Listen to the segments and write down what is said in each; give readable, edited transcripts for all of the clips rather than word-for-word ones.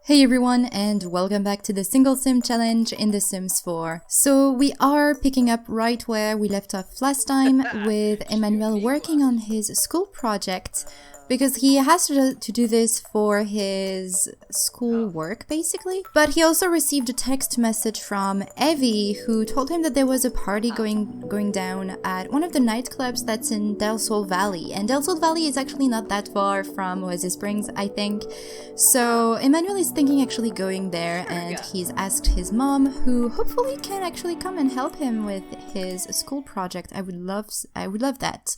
Hey everyone, and welcome back to the single sim challenge in The Sims 4. So we are picking up right where we left off last time with Emmanuel working on his school project because he has to do this for his school work basically. But he also received a text message from Evie who told him that there was a party going down at one of the nightclubs that's in Del Sol Valley. And Del Sol Valley is actually not that far from Oasis Springs, I think. So Emmanuel is thinking actually going there, and he's asked his mom, who hopefully can actually come and help him with his school project. I would love that.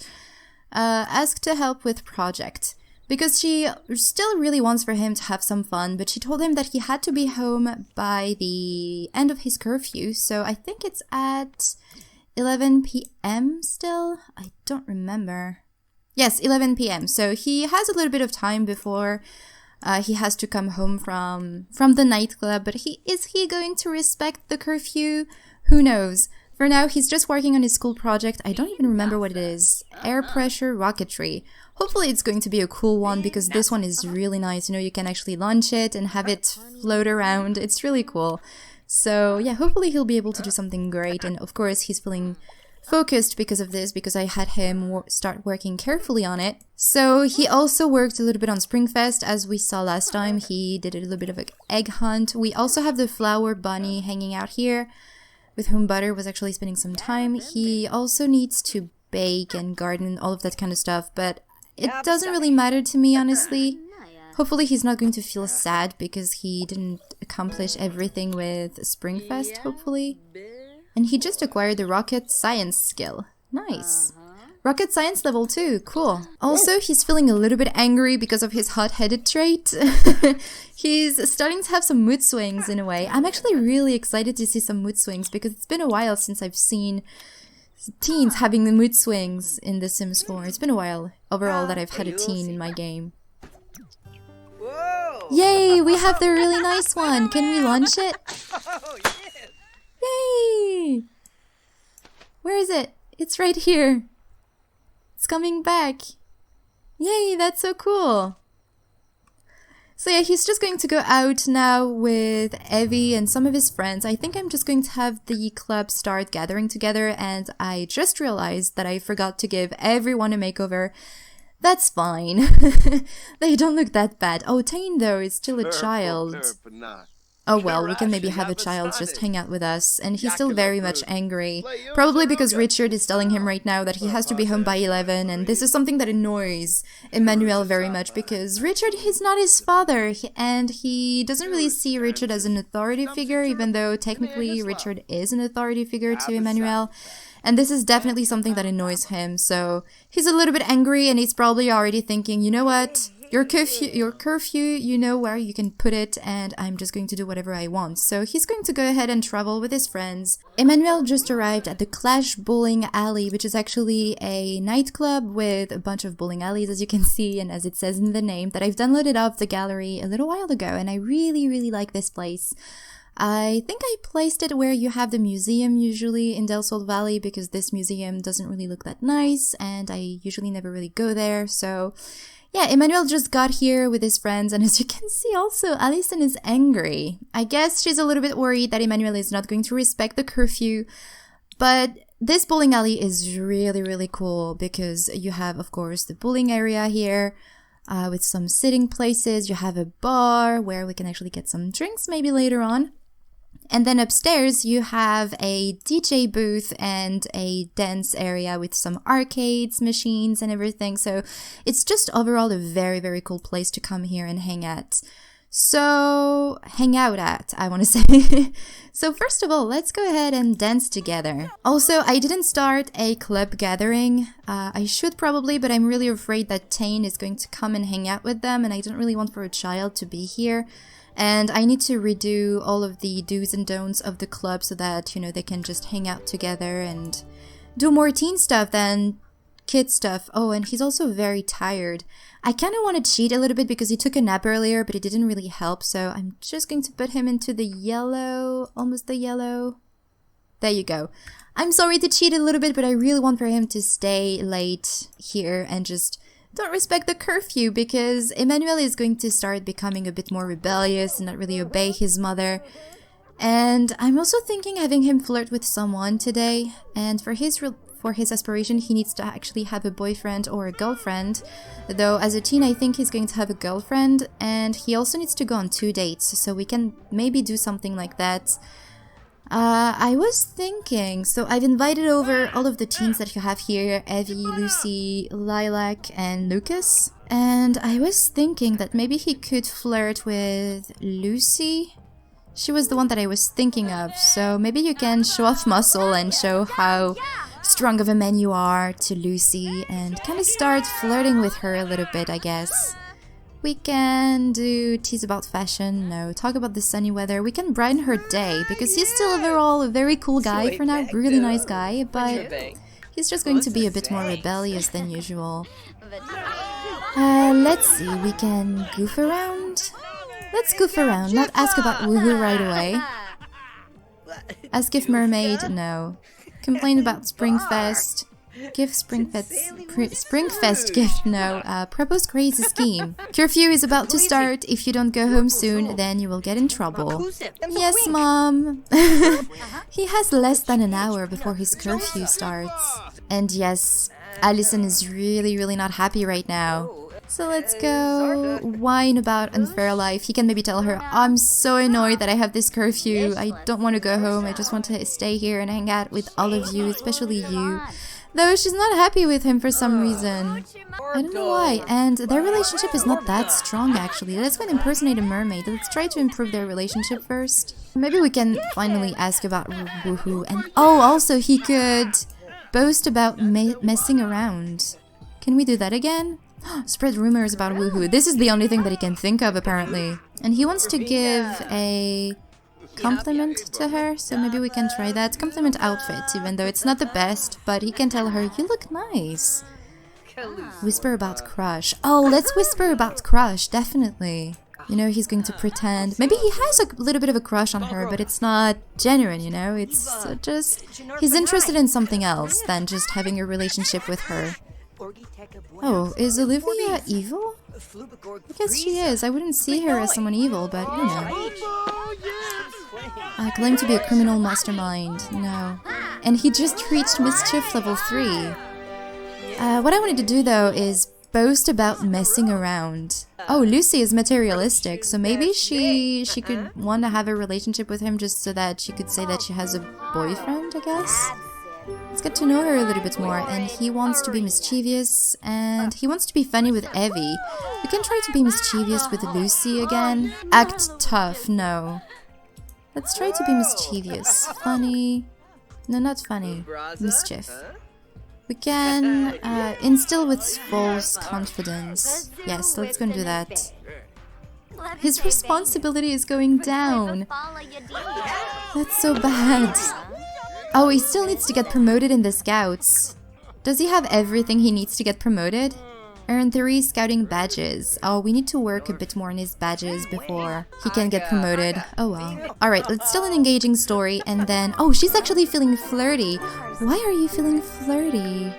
Ask to help with project, because she still really wants for him to have some fun, but she told him that he had to be home by the end of his curfew, so I think it's at 11 p.m. still? I don't remember. Yes, 11 p.m. So he has a little bit of time before he has to come home from the nightclub, but is he going to respect the curfew? Who knows? For now, he's just working on his school project. I don't even remember what it is. Air pressure rocketry. Hopefully it's going to be a cool one, because this one is really nice. You know, you can actually launch it and have it float around. It's really cool. So yeah, hopefully he'll be able to do something great. And of course, he's feeling focused because of this, because I had him start working carefully on it. So he also worked a little bit on Springfest, as we saw last time. He did a little bit of an egg hunt. We also have the flower bunny hanging out here, with whom Butter was actually spending some time. He also needs to bake and garden, all of that kind of stuff, but it doesn't really matter to me, honestly. Hopefully he's not going to feel sad because he didn't accomplish everything with Springfest, hopefully. And he just acquired the rocket science skill. Nice. Rocket science level 2, cool. Also, he's feeling a little bit angry because of his hot-headed trait. He's starting to have some mood swings in a way. I'm actually really excited to see some mood swings, because it's been a while since I've seen teens having the mood swings in The Sims 4. It's been a while overall that I've had a teen in my game. Yay, we have the really nice one. Can we launch it? Yay! Where is it? It's right here. It's coming back. Yay, that's so cool. So yeah, he's just going to go out now with Evie and some of his friends. I think I'm just going to have the club start gathering together, and I just realized that I forgot to give everyone a makeover. That's fine. They don't look that bad. Oh, Tane though is still a child. Oh well, we can maybe have a child just hang out with us, and he's still very much angry. Probably because Richard is telling him right now that he has to be home by 11, and this is something that annoys Emmanuel very much, because Richard is not his father, and he doesn't really see Richard as an authority figure, even though technically Richard is an authority figure to Emmanuel. And this is definitely something that annoys him, so he's a little bit angry, and he's probably already thinking, you know what? Your curfew, you know where you can put it, and I'm just going to do whatever I want. So he's going to go ahead and travel with his friends. Emmanuel just arrived at the Clash Bowling Alley, which is actually a nightclub with a bunch of bowling alleys, as you can see, and as it says in the name, that I've downloaded off the gallery a little while ago, and I really, really like this place. I think I placed it where you have the museum usually in Del Sol Valley, because this museum doesn't really look that nice, and I usually never really go there, so yeah, Emmanuel just got here with his friends, and as you can see also, Alison is angry. I guess she's a little bit worried that Emmanuel is not going to respect the curfew, but this bowling alley is really, really cool, because you have, of course, the bowling area here with some sitting places. You have a bar where we can actually get some drinks maybe later on. And then upstairs, you have a DJ booth and a dance area with some arcades, machines, and everything. So it's just overall a very, very cool place to come here and hang out at, I want to say. So first of all, let's go ahead and dance together. Also, I didn't start a club gathering. I should probably, but I'm really afraid that Tane is going to come and hang out with them, and I don't really want for a child to be here. And I need to redo all of the do's and don'ts of the club so that, you know, they can just hang out together and do more teen stuff than kid stuff. Oh, and he's also very tired. I kind of want to cheat a little bit because he took a nap earlier, but it didn't really help. So I'm just going to put him into the yellow, almost the yellow. There you go. I'm sorry to cheat a little bit, but I really want for him to stay late here and just don't respect the curfew because Emmanuel is going to start becoming a bit more rebellious and not really obey his mother. And I'm also thinking having him flirt with someone today. And for his aspiration, he needs to actually have a boyfriend or a girlfriend. Though as a teen, I think he's going to have a girlfriend. And he also needs to go on 2 dates. So we can maybe do something like that. I was thinking, so I've invited over all of the teens that you have here, Evie, Lucy, Lilac, and Lucas. And I was thinking that maybe he could flirt with Lucy. She was the one that I was thinking of, so maybe you can show off muscle and show how strong of a man you are to Lucy and kind of start flirting with her a little bit, I guess. We can do tease about fashion, no, talk about the sunny weather. We can brighten her day, because he's still overall a very cool guy for now, really nice guy, but he's just going to be a bit more rebellious than usual. Let's see, we can goof around. Let's goof around, not ask about woohoo right away. Ask if mermaid, no. Complain about Springfest. Give Springfest gift, no. Propose crazy scheme. Curfew is about to start. If you don't go home soon, then you will get in trouble. Yes, Mom. He has less than an hour before his curfew starts. And yes, Allison is really not happy right now. So let's go whine about unfair life. He can maybe tell her, I'm so annoyed that I have this curfew. I don't want to go home. I just want to stay here and hang out with all of you, especially you. Though she's not happy with him for some reason. I don't know why. And their relationship is not that strong, actually. Let's go and impersonate a mermaid. Let's try to improve their relationship first. Maybe we can finally ask about woohoo. And oh, also he could boast about messing around. Can we do that again? Spread rumors about woohoo. This is the only thing that he can think of, apparently. And he wants to give a compliment to her, so maybe we can try that. Compliment outfit, even though it's not the best, but he can tell her, you look nice. Whisper about crush. Oh, let's whisper about crush, definitely. You know, he's going to pretend. Maybe he has a little bit of a crush on her, but it's not genuine, you know? It's just... he's interested in something else than just having a relationship with her. Oh, is Olivia evil? I guess she is. I wouldn't see her as someone evil, but you know. I claim to be a criminal mastermind. No. And he just reached mischief level 3. What I wanted to do though is boast about messing around. Oh, Lucy is materialistic, so maybe she could want to have a relationship with him just so that she could say that she has a boyfriend, I guess? Let's get to know her a little bit more. And he wants to be mischievous, and he wants to be funny with Evie. We can try to be mischievous with Lucy again. Act tough, no. Let's try to be mischievous. Funny. No, not funny. Mischief. We can instill with false confidence. Yes, let's go and do that. His responsibility is going down. That's so bad. Oh, he still needs to get promoted in the scouts. Does he have everything he needs to get promoted? Earn 3 scouting badges. Oh, we need to work a bit more on his badges before he can get promoted. Oh well. Alright, let's tell an engaging story and then... Oh, she's actually feeling flirty. Why are you feeling flirty?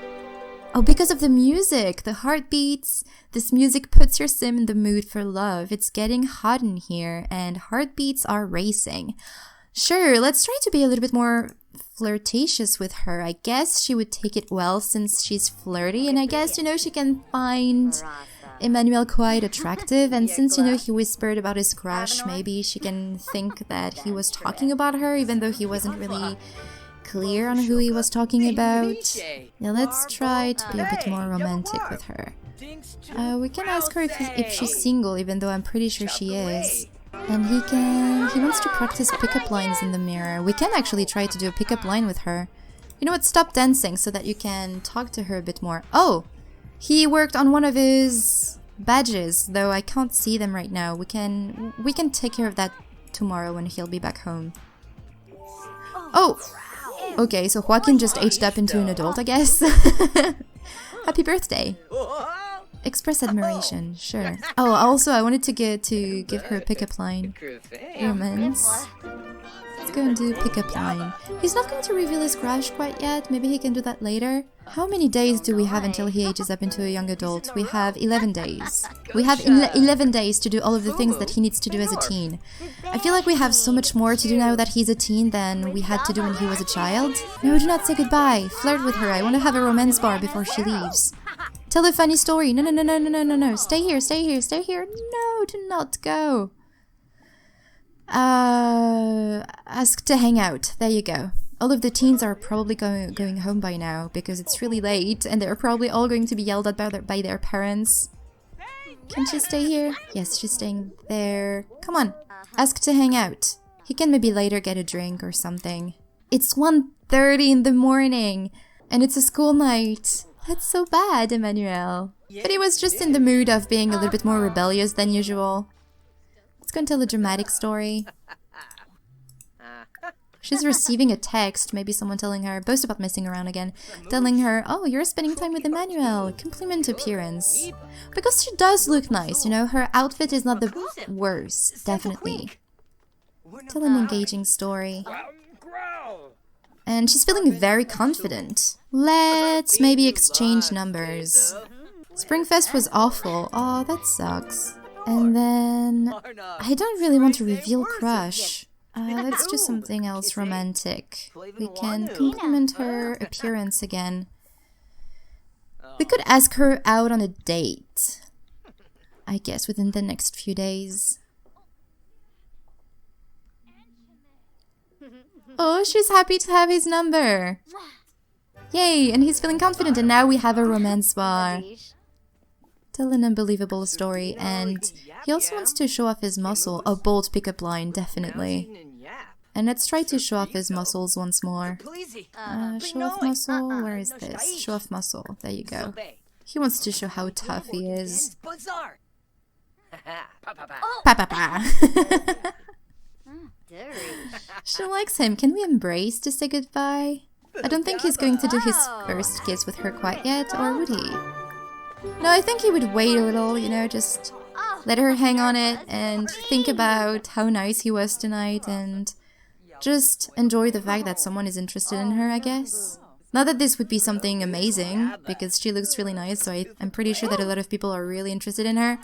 Oh, because of the music, the heartbeats. This music puts your sim in the mood for love. It's getting hot in here and heartbeats are racing. Sure, let's try to be a little bit more flirtatious with her. I guess she would take it well since she's flirty, and I guess, you know, she can find Emmanuel quite attractive, and since, you know, he whispered about his crush, maybe she can think that he was talking about her, even though he wasn't really clear on who he was talking about. Yeah, let's try to be a bit more romantic with her. We can ask her if she's single, even though I'm pretty sure she is. And he wants to practice pickup lines in the mirror. We can actually try to do a pickup line with her. You know what, stop dancing so that you can talk to her a bit more. Oh! He worked on one of his badges, though I can't see them right now. We can take care of that tomorrow when he'll be back home. Oh! Okay, so Joaquin just aged up into an adult, I guess. Happy birthday! Express admiration, sure. Oh, also I wanted to give her a pickup line. Romance. go and do pickup line. He's not going to reveal his crush quite yet. Maybe he can do that later. How many days do we have until he ages up into a young adult? We have 11 days. We have 11 days to do all of the things that he needs to do as a teen. I feel like we have so much more to do now that he's a teen than we had to do when he was a child. No, do not say goodbye. Flirt with her. I want to have a romance bar before she leaves. Tell a funny story. No, no, no, no, no, no, no, no. Stay here, stay here, stay here. No, do not go. Ask to hang out. There you go. All of the teens are probably going home by now because it's really late and they're probably all going to be yelled at by their parents. Can she stay here? Yes, she's staying there. Come on. Ask to hang out. He can maybe later get a drink or something. It's 1:30 in the morning and it's a school night. That's so bad, Emmanuel. But he was just in the mood of being a little bit more rebellious than usual. Let's go and tell a dramatic story. She's receiving a text, maybe someone telling her, boast about messing around again, telling her, oh, you're spending time with Emmanuel, compliment appearance. Because she does look nice, you know, her outfit is not the worst, definitely. Tell an engaging story. And she's feeling very confident. Let's maybe exchange numbers. Springfest was awful. Oh, that sucks. And then... I don't really want to reveal crush. Let's do something else romantic. We can compliment her appearance again. We could ask her out on a date. I guess within the next few days. Oh, she's happy to have his number. Yay, and he's feeling confident and now we have a romance bar. Tell an unbelievable story, and he also wants to show off his muscle. A bold pickup line, definitely. And let's try to show off his muscles once more. Show off muscle? Where is this? Show off muscle. There you go. He wants to show how tough he is. Pa-pa-pa. She likes him. Can we embrace to say goodbye? I don't think he's going to do his first kiss with her quite yet, or would he? No, I think he would wait a little, you know, just let her hang on it and think about how nice he was tonight and just enjoy the fact that someone is interested in her, I guess. Not that this would be something amazing, because she looks really nice, so I'm pretty sure that a lot of people are really interested in her.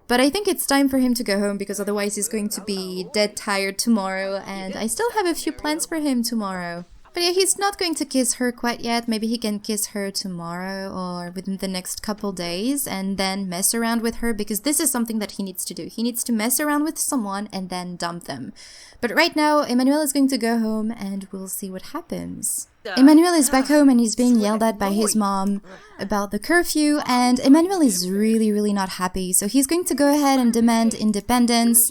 But I think it's time for him to go home, because otherwise he's going to be dead tired tomorrow, and I still have a few plans for him tomorrow. But yeah, he's not going to kiss her quite yet. Maybe he can kiss her tomorrow or within the next couple days and then mess around with her, because this is something that he needs to do. He needs to mess around with someone and then dump them. But right now, Emmanuel is going to go home and we'll see what happens. Emmanuel is back home and he's being yelled at by his mom about the curfew, and Emmanuel is really not happy. So he's going to go ahead and demand independence.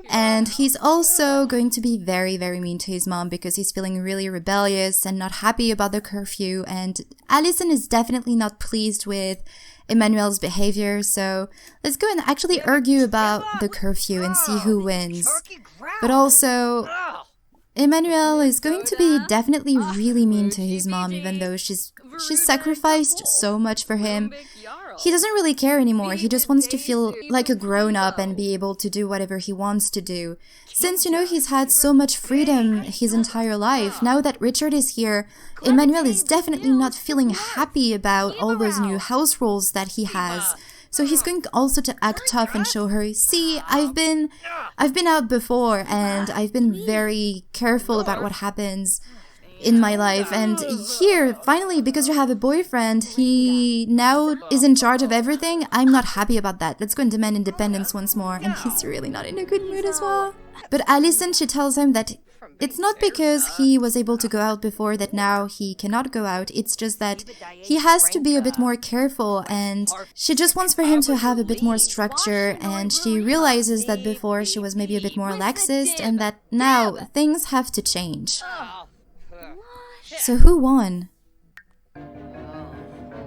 And he's also going to be very mean to his mom because he's feeling really rebellious and not happy about the curfew. And Alison is definitely not pleased with Emmanuel's behavior. So let's go and actually argue about the curfew and see who wins. But also, Emmanuel is going to be definitely really mean to his mom, even though she's sacrificed so much for him. He doesn't really care anymore. He just wants to feel like a grown-up and be able to do whatever he wants to do. Since, you know, he's had so much freedom his entire life, now that Richard is here, Emmanuel is definitely not feeling happy about all those new house rules that he has. So he's going also to act tough and show her, see, I've been out before and I've been very careful about what happens in my life, and here, finally, because you have a boyfriend, he now is in charge of everything. I'm not happy about that. Let's go and demand independence once more. And he's really not in a good mood as well. But Alison, she tells him that it's not because he was able to go out before that now he cannot go out. It's just that he has to be a bit more careful, and she just wants for him to have a bit more structure, and she realizes that before she was maybe a bit more laxist and that now things have to change. So who won?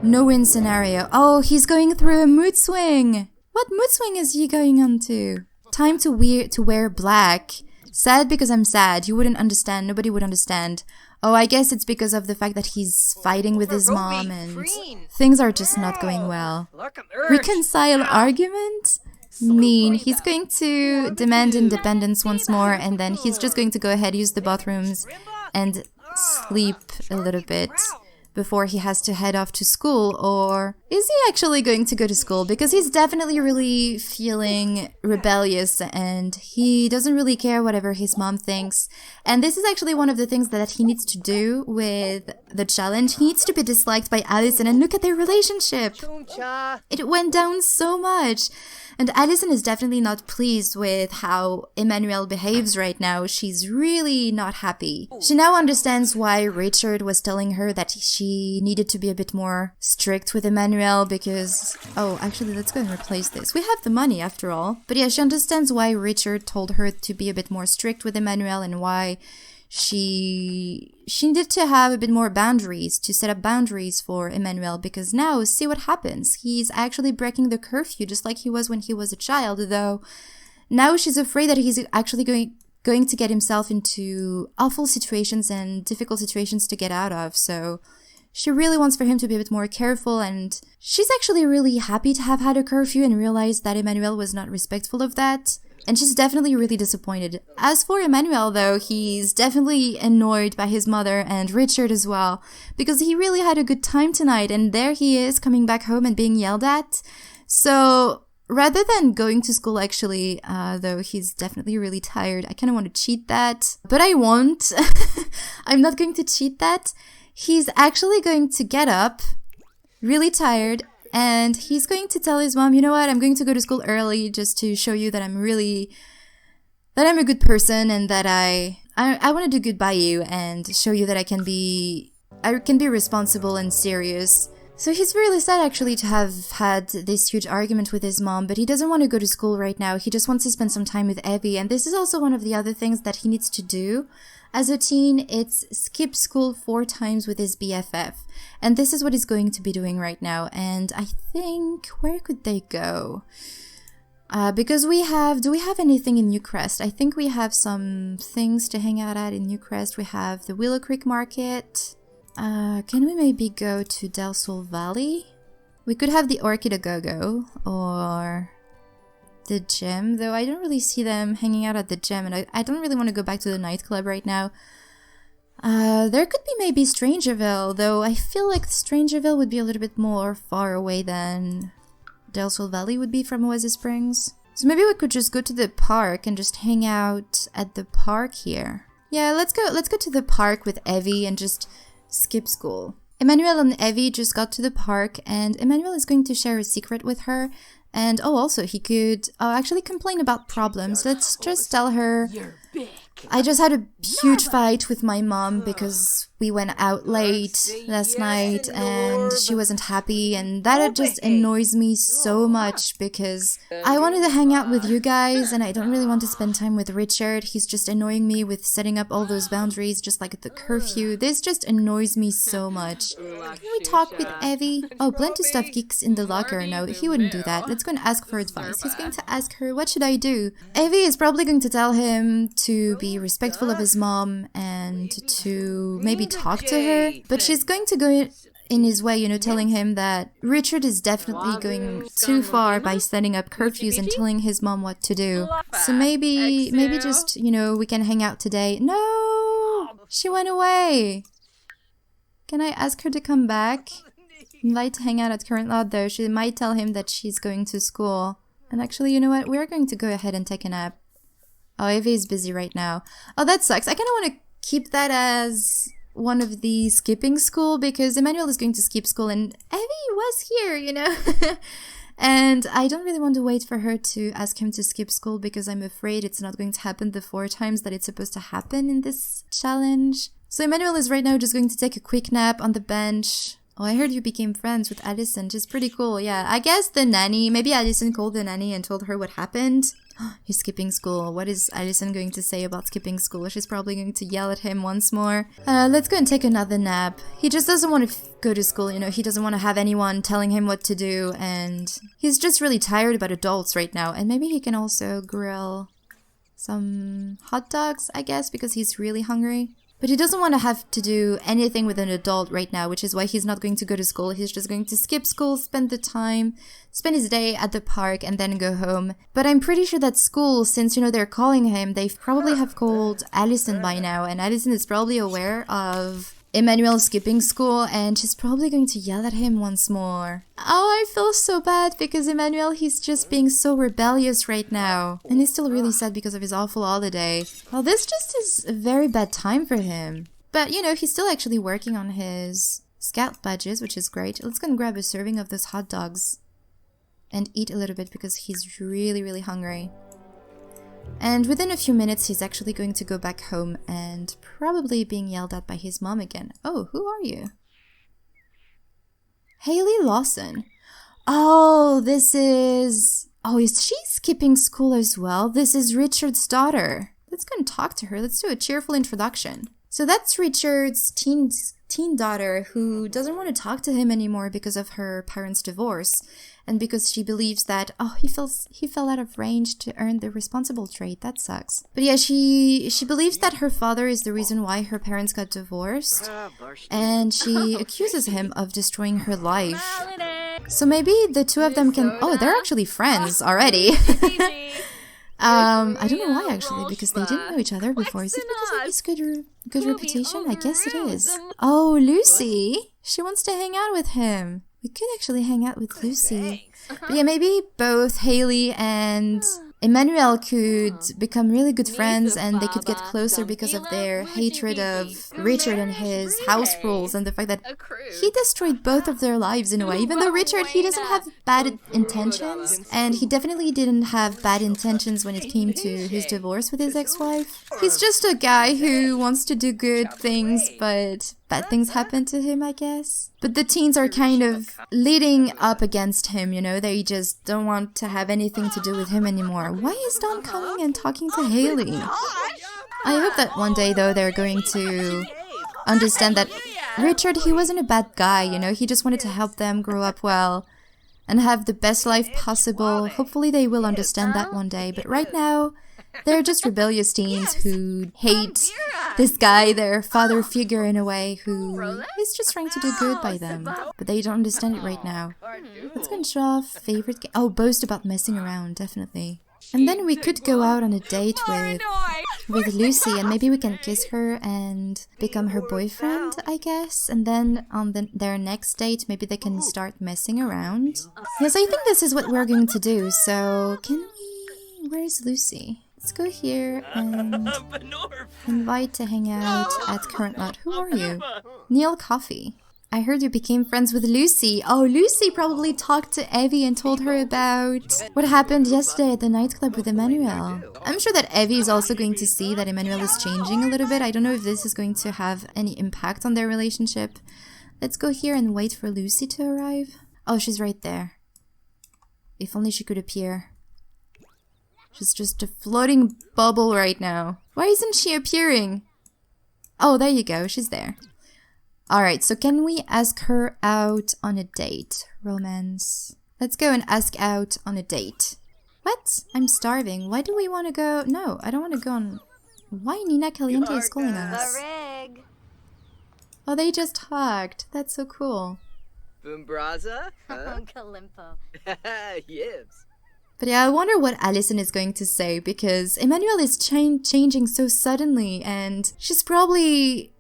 No-win scenario. Oh, he's going through a mood swing. What mood swing is he going on to? Time to wear black. Sad because I'm sad. You wouldn't understand. Nobody would understand. Oh, I guess it's because of the fact that he's fighting with his mom and things are just not going well. Reconcile argument? mean. He's going to demand independence once more, and then he's just going to go ahead, use the bathrooms, and sleep a little bit before he has to head off to school. Or is he actually going to go to school? Because he's definitely really feeling rebellious and he doesn't really care whatever his mom thinks. And this is actually one of the things that he needs to do with the challenge. He needs to be disliked by Allison, and look at their relationship. It went down so much. And Allison is definitely not pleased with how Emmanuel behaves right now. She's really not happy. She now understands why Richard was telling her that she needed to be a bit more strict with Emmanuel because... Oh, actually, let's go and replace this. We have the money after all. But yeah, she understands why Richard told her to be a bit more strict with Emmanuel and why she needed to have a bit more boundaries, to set up boundaries for Emmanuel, because now see what happens. He's actually breaking the curfew just like he was when he was a child, though now she's afraid that he's actually going to get himself into awful situations and difficult situations to get out of. So she really wants for him to be a bit more careful, and she's actually really happy to have had a curfew and realized that Emmanuel was not respectful of that. And she's definitely really disappointed. As for Emmanuel, though, he's definitely annoyed by his mother and Richard as well, because he really had a good time tonight, and there he is coming back home and being yelled at. So rather than going to school, actually, though he's definitely really tired, I kind of want to cheat that, but I won't. I'm not going to cheat that. He's actually going to get up, really tired, and he's going to tell his mom, you know what, I'm going to go to school early just to show you that I'm a good person and that I want to do good by you and show you that I can be responsible and serious. So he's really sad actually to have had this huge argument with his mom, but he doesn't want to go to school right now. He just wants to spend some time with Evie, and this is also one of the other things that he needs to do. As a teen, it's skip school 4 times with his BFF. And this is what he's going to be doing right now. And I think, where could they go? Because do we have anything in Newcrest? I think we have some things to hang out at in Newcrest. We have the Willow Creek Market. Can we maybe go to Del Sol Valley? We could have the Orchid A Go-Go or the gym, though I don't really see them hanging out at the gym, and I don't really want to go back to the nightclub right now. There could be maybe Strangerville, though I feel like Strangerville would be a little bit more far away than Del Sol Valley would be from Oasis Springs. So maybe we could just go to the park and just hang out at the park here. Yeah, let's go to the park with Evie and just skip school. Emmanuel and Evie just got to the park, and Emmanuel is going to share a secret with her. And also he could actually complain about problems. Let's just tell her, I just had a huge fight with my mom because we went out late last night and she wasn't happy, and that just annoys me so much because I wanted to hang out with you guys and I don't really want to spend time with Richard. He's just annoying me with setting up all those boundaries, just like the curfew. This just annoys me so much. Can we talk with Evie? Oh, plan to stuff geeks in the locker. No, he wouldn't do that. Let's go and ask for advice. He's going to ask her, what should I do? Evie is probably going to tell him to be respectful of his mom and to maybe talk to her, but she's going to go in his way, telling him that Richard is definitely going too far by setting up curfews and telling his mom what to do. So maybe just, we can hang out today. No! She went away! Can I ask her to come back? Invite to hang out at current lot, though. She might tell him that she's going to school. And actually, you know what? We're going to go ahead and take a nap. Oh, Evie is busy right now. Oh, that sucks. I kind of want to keep that as one of the skipping school because Emmanuel is going to skip school and Evie was here, And I don't really want to wait for her to ask him to skip school because I'm afraid it's not going to happen the 4 times that it's supposed to happen in this challenge. So Emmanuel is right now just going to take a quick nap on the bench. Oh, I heard you became friends with Allison, which is pretty cool. Yeah, I guess the nanny, maybe Allison called the nanny and told her what happened. He's skipping school. What is Allison going to say about skipping school? She's probably going to yell at him once more. Let's go and take another nap. He just doesn't want to go to school, He doesn't want to have anyone telling him what to do, and he's just really tired about adults right now. And maybe he can also grill some hot dogs, I guess, because he's really hungry. But he doesn't want to have to do anything with an adult right now, which is why he's not going to go to school. He's just going to skip school, spend his day at the park, and then go home. But I'm pretty sure that school, since, you know, they're calling him, they probably have called Allison by now, and Allison is probably aware of Emmanuel skipping school, and she's probably going to yell at him once more. Oh, I feel so bad because Emmanuel, he's just being so rebellious right now. And he's still really sad because of his awful holiday. Well, this just is a very bad time for him. But, you know, he's still actually working on his scout badges, which is great. Let's go and grab a serving of those hot dogs and eat a little bit because he's really, really hungry. And within a few minutes, he's actually going to go back home and probably being yelled at by his mom again. Oh, who are you? Haley Lawson. Oh, is she skipping school as well? This is Richard's daughter. Let's go and talk to her. Let's do a cheerful introduction. So that's Richard's teen daughter who doesn't want to talk to him anymore because of her parents' divorce. And because she believes that, oh, he fell out of range to earn the responsible trait. That sucks. But yeah, she believes that her father is the reason why her parents got divorced. And she accuses him of destroying her life. So maybe the two of them can... Oh, they're actually friends already. I don't know why actually, because they didn't know each other before. Is it because of his good reputation? I guess it is. Oh, Lucy. She wants to hang out with him. We could actually hang out with Lucy. But yeah, maybe both Haley and Emmanuel could become really good friends and they could get closer because of their hatred of Richard and his house rules and the fact that he destroyed both of their lives in a way. Even though Richard, he doesn't have bad intentions, and he definitely didn't have bad intentions when it came to his divorce with his ex-wife. He's just a guy who wants to do good things, but bad things happen to him, I guess. But the teens are kind of leading up against him, you know? They just don't want to have anything to do with him anymore. Why is Don coming and talking to Haley? I hope that one day, though, they're going to understand that Richard, he wasn't a bad guy, you know? He just wanted to help them grow up well and have the best life possible. Hopefully they will understand that one day. But right now, they're just rebellious teens who hate this guy, their father figure in a way, who is just trying to do good by them. But they don't understand it right now. Let's go and show off favorite game. Oh, boast about messing around, definitely. And then we could go out on a date with Lucy, and maybe we can kiss her and become her boyfriend, I guess. And then on their next date, maybe they can start messing around. Yes, I think this is what we're going to do. So, can we... Where's Lucy? Let's go here and invite to hang out at Current Lot. Who are you? Neil Coffee. I heard you became friends with Lucy. Oh, Lucy probably talked to Evie and told her about what happened yesterday at the nightclub with Emmanuel. I'm sure that Evie is also going to see that Emmanuel is changing a little bit. I don't know if this is going to have any impact on their relationship. Let's go here and wait for Lucy to arrive. Oh, she's right there. If only she could appear. She's just a floating bubble right now. Why isn't she appearing? Oh, there you go. She's there. Alright, so can we ask her out on a date? Romance. Let's go and ask out on a date. What? I'm starving. Why do we want to go? No, I don't want to go on... Why Nina Caliente is calling us? Oh, they just hugged. That's so cool. Boombraza? Kalimpo. Yibs. But yeah, I wonder what Allison is going to say, because Emmanuel is changing so suddenly, and she's probably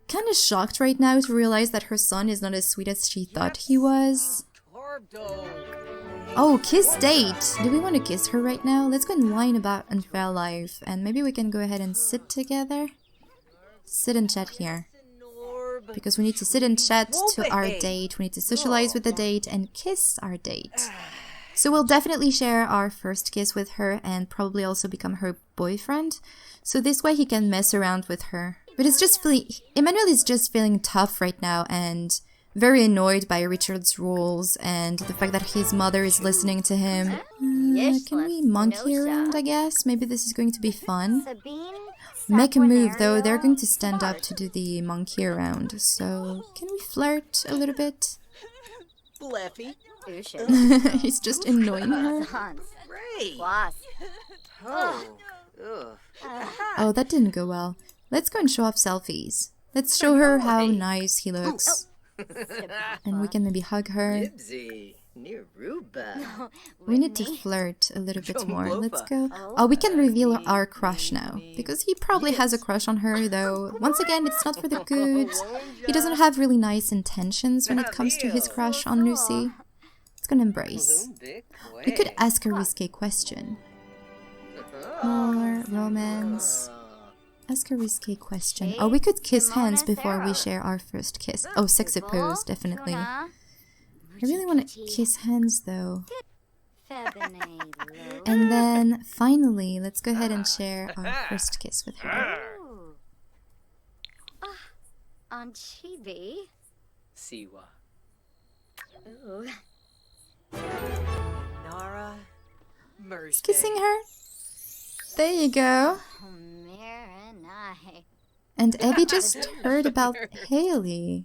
kind of shocked right now to realize that her son is not as sweet as she thought he was. Oh, kiss date! Do we want to kiss her right now? Let's go and whine about Unfair Life, and maybe we can go ahead and sit together. Sit and chat here. Because we need to sit and chat to our date, we need to socialize with the date, and kiss our date. So we'll definitely share our first kiss with her and probably also become her boyfriend. So this way he can mess around with her. But it's just Emmanuel is just feeling tough right now and very annoyed by Richard's rules and the fact that his mother is listening to him. Can we monkey around, I guess? Maybe this is going to be fun. Make a move, though. They're going to stand up to do the monkey around. So can we flirt a little bit? He's just annoying her. Oh, that didn't go well. Let's go and show off selfies. Let's show her how nice he looks. And we can maybe hug her. Yibsy. Near Ruba. We need to flirt a little bit more. Let's go. Oh, we can reveal our crush now. Because he probably has a crush on her, though. Once again, it's not for the good. He doesn't have really nice intentions when it comes to his crush on Lucy. Let's go and embrace. We could ask a risque question. More romance. Ask a risque question. Oh, we could kiss hands before we share our first kiss. Oh, sexy pose, definitely. I really want to kiss hands though. And then finally, let's go ahead and share our first kiss with her. On Chibi. Siwa. Nara. He's kissing her. There you go. And Evie just heard about Haley.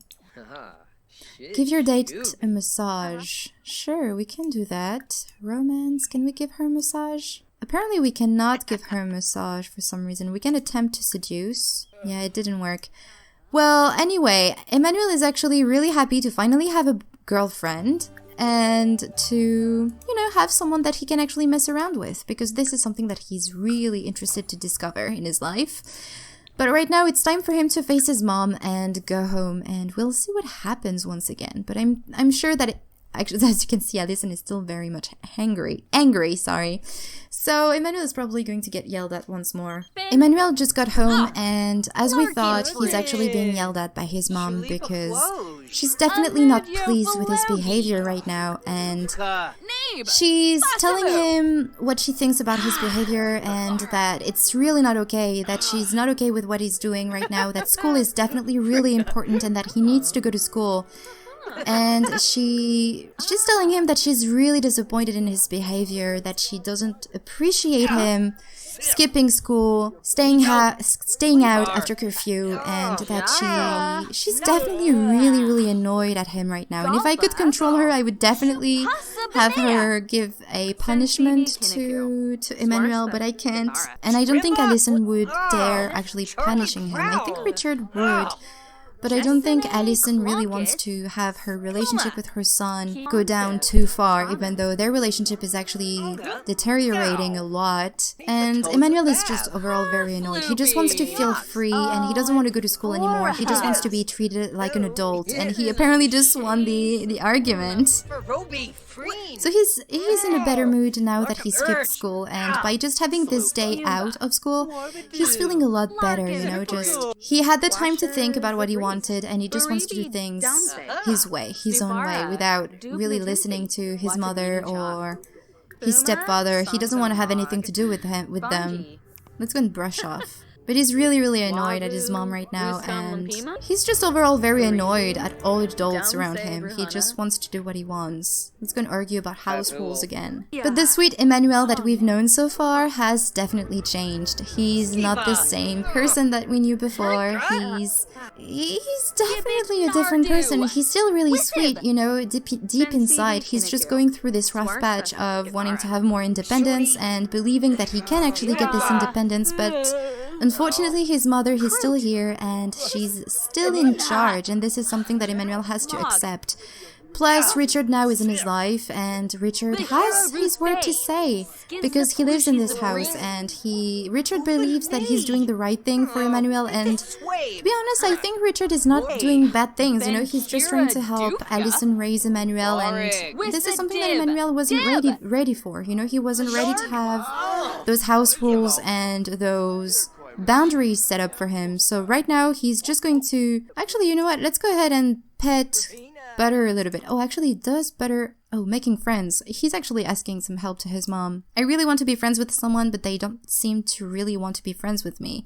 Give your date a massage. Sure, we can do that. Romance, can we give her a massage? Apparently we cannot give her a massage for some reason. We can attempt to seduce. Yeah, it didn't work. Well, anyway, Emmanuel is actually really happy to finally have a girlfriend and to, you know, have someone that he can actually mess around with, because this is something that he's really interested to discover in his life. But right now it's time for him to face his mom and go home, and we'll see what happens once again. But I'm sure that actually, as you can see, Alison is still very much angry. So Emmanuel is probably going to get yelled at once more. Emmanuel just got home, and as we thought, he's actually being yelled at by his mom because she's definitely not pleased with his behavior right now, and she's telling him what she thinks about his behavior and that it's really not okay, that she's not okay with what he's doing right now, that school is definitely really important and that he needs to go to school. And she's telling him that she's really disappointed in his behavior, that she doesn't appreciate him skipping school, staying out after curfew, and that she's definitely really annoyed at him right now. And if I could control her, I would definitely have her give a punishment to Emmanuel, but I can't. And I don't think Alison would dare actually punishing him. I think Richard would. But I don't think Alison really wants to have her relationship with her son go down too far, even though their relationship is actually deteriorating a lot. And Emmanuel is just overall very annoyed. He just wants to feel free, and he doesn't want to go to school anymore. He just wants to be treated like an adult, and he apparently just won the argument. So he's in a better mood now that he skipped school, and by just having this day out of school, he's feeling a lot better, you know, just he had the time to think about what he wanted, and he just wants to do things his way, his own way, without really listening to his mother or his stepfather. He doesn't want to have anything to do with them. Let's go and brush off. But he's really annoyed at his mom right now, and he's just overall very annoyed at all adults around him. He just wants to do what he wants. He's going to argue about house rules again. But the sweet Emmanuel that we've known so far has definitely changed. He's not the same person that we knew before. He's definitely a different person. He's still really sweet, you know, deep inside. He's just going through this rough patch of wanting to have more independence and believing that he can actually get this independence, but unfortunately, his mother is still here, and she's still in charge, and this is something that Emmanuel has to accept. Plus, Richard now is in his life, and Richard has his word to say, because he lives in this house, and Richard believes that he's doing the right thing for Emmanuel, and to be honest, I think Richard is not doing bad things, you know, he's just trying to help Alison raise Emmanuel, and this is something that Emmanuel wasn't ready for, you know, he wasn't ready to have those house rules and those boundaries set up for him. So right now he's just going to, actually, you know what, let's go ahead and pet Butter a little bit. Oh, actually, does Butter, oh, making friends. He's actually asking some help to his mom. I really want to be friends with someone, but they don't seem to really want to be friends with me.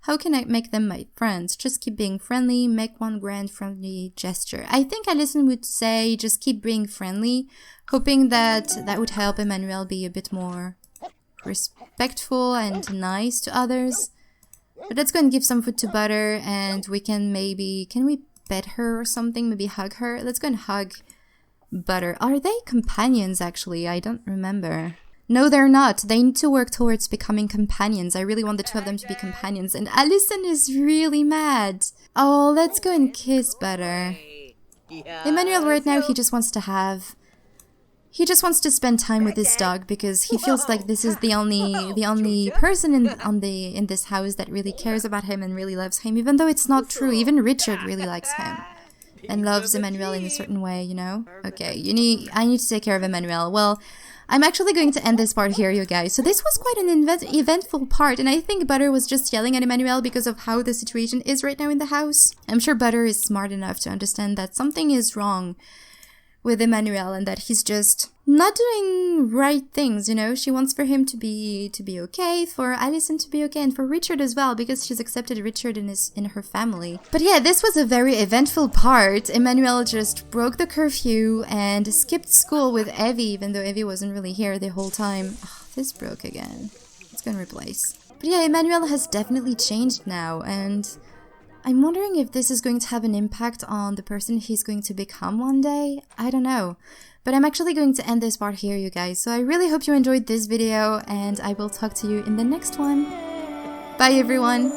How can I make them my friends? Just keep being friendly, make one grand friendly gesture. I think Alison would say just keep being friendly, hoping that that would help Emmanuel be a bit more respectful and nice to others. But let's go and give some food to Butter, and we can maybe, can we pet her or something? Maybe hug her? Let's go and hug Butter. Are they companions, actually? I don't remember. No, they're not. They need to work towards becoming companions. I really want the two of them to be companions. And Allison is really mad. Oh, let's go and kiss better. Emmanuel right now, he just wants to spend time with his dog because he feels like this is the only person in this house that really cares about him and really loves him, even though it's not true. Even Richard really likes him and loves Emmanuel in a certain way, you know? Okay, I need to take care of Emmanuel. Well, I'm actually going to end this part here, you guys. So this was quite an eventful part, and I think Butter was just yelling at Emmanuel because of how the situation is right now in the house. I'm sure Butter is smart enough to understand that something is wrong with Emmanuel and that he's just not doing right things, you know? She wants for him to be okay, for Allison to be okay, and for Richard as well, because she's accepted Richard in her family. But yeah, this was a very eventful part. Emmanuel just broke the curfew and skipped school with Evie, even though Evie wasn't really here the whole time. Oh, this broke again. It's gonna replace. But yeah, Emmanuel has definitely changed now, and I'm wondering if this is going to have an impact on the person he's going to become one day. I don't know. But I'm actually going to end this part here, you guys. So I really hope you enjoyed this video, and I will talk to you in the next one. Bye, everyone!